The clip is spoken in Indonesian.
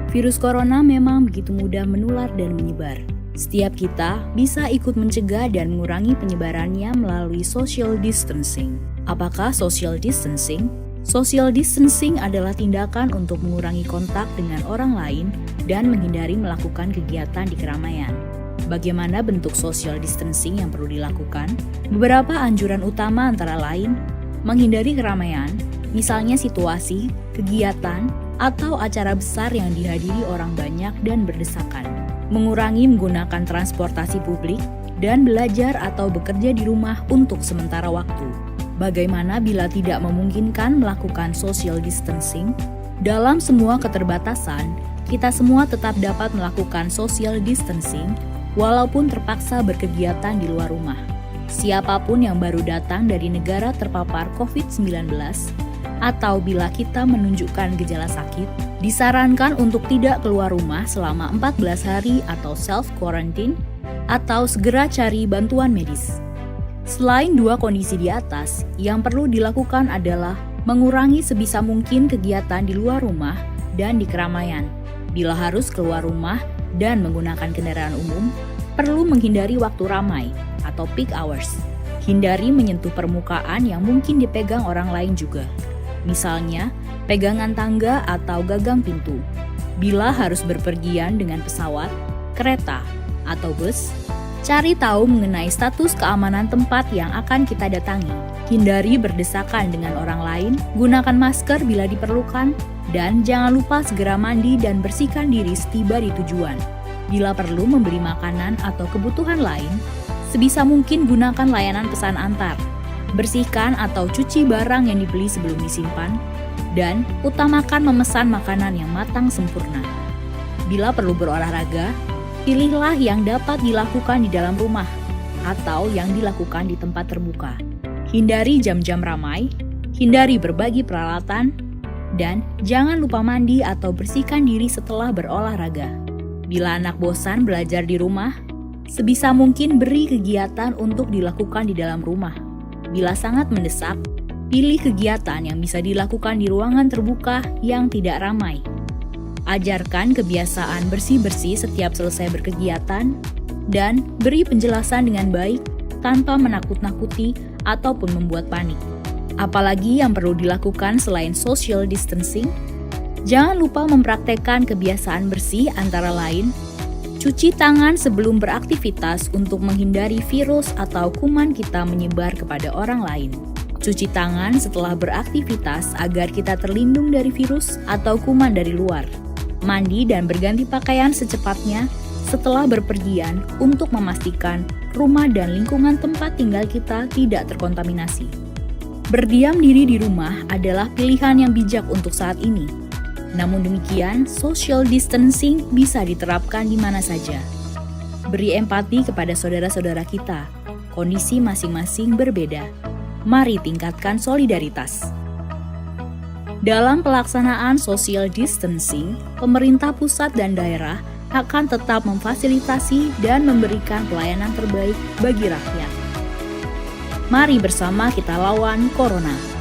Virus corona memang begitu mudah menular dan menyebar. Setiap kita bisa ikut mencegah dan mengurangi penyebarannya melalui social distancing. Apakah social distancing? Social distancing adalah tindakan untuk mengurangi kontak dengan orang lain dan menghindari melakukan kegiatan di keramaian. Bagaimana bentuk social distancing yang perlu dilakukan? Beberapa anjuran utama antara lain, menghindari keramaian, misalnya situasi, kegiatan, atau acara besar yang dihadiri orang banyak dan berdesakan. Mengurangi menggunakan transportasi publik dan belajar atau bekerja di rumah untuk sementara waktu. Bagaimana bila tidak memungkinkan melakukan social distancing? Dalam semua keterbatasan, kita semua tetap dapat melakukan social distancing walaupun terpaksa berkegiatan di luar rumah. Siapapun yang baru datang dari negara terpapar COVID-19 atau bila kita menunjukkan gejala sakit, disarankan untuk tidak keluar rumah selama 14 hari atau self-quarantine atau segera cari bantuan medis. Selain dua kondisi di atas, yang perlu dilakukan adalah mengurangi sebisa mungkin kegiatan di luar rumah dan di keramaian. Bila harus keluar rumah dan menggunakan kendaraan umum, perlu menghindari waktu ramai atau peak hours. Hindari menyentuh permukaan yang mungkin dipegang orang lain juga. Misalnya, pegangan tangga atau gagang pintu. Bila harus berpergian dengan pesawat, kereta, atau bus, cari tahu mengenai status keamanan tempat yang akan kita datangi. Hindari berdesakan dengan orang lain, gunakan masker bila diperlukan, dan jangan lupa segera mandi dan bersihkan diri setiba di tujuan. Bila perlu membeli makanan atau kebutuhan lain, sebisa mungkin gunakan layanan pesan antar. Bersihkan atau cuci barang yang dibeli sebelum disimpan, dan utamakan memesan makanan yang matang sempurna. Bila perlu berolahraga, pilihlah yang dapat dilakukan di dalam rumah atau yang dilakukan di tempat terbuka. Hindari jam-jam ramai, hindari berbagi peralatan, dan jangan lupa mandi atau bersihkan diri setelah berolahraga. Bila anak bosan belajar di rumah, sebisa mungkin beri kegiatan untuk dilakukan di dalam rumah. Bila sangat mendesak, pilih kegiatan yang bisa dilakukan di ruangan terbuka yang tidak ramai. Ajarkan kebiasaan bersih-bersih setiap selesai berkegiatan, dan beri penjelasan dengan baik tanpa menakut-nakuti ataupun membuat panik. Apalagi yang perlu dilakukan selain social distancing? Jangan lupa mempraktekkan kebiasaan bersih antara lain, cuci tangan sebelum beraktivitas untuk menghindari virus atau kuman kita menyebar kepada orang lain. Cuci tangan setelah beraktivitas agar kita terlindung dari virus atau kuman dari luar. Mandi dan berganti pakaian secepatnya setelah berpergian untuk memastikan rumah dan lingkungan tempat tinggal kita tidak terkontaminasi. Berdiam diri di rumah adalah pilihan yang bijak untuk saat ini. Namun demikian, social distancing bisa diterapkan di mana saja. Beri empati kepada saudara-saudara kita. Kondisi masing-masing berbeda. Mari tingkatkan solidaritas. Dalam pelaksanaan social distancing, pemerintah pusat dan daerah akan tetap memfasilitasi dan memberikan pelayanan terbaik bagi rakyat. Mari bersama kita lawan corona.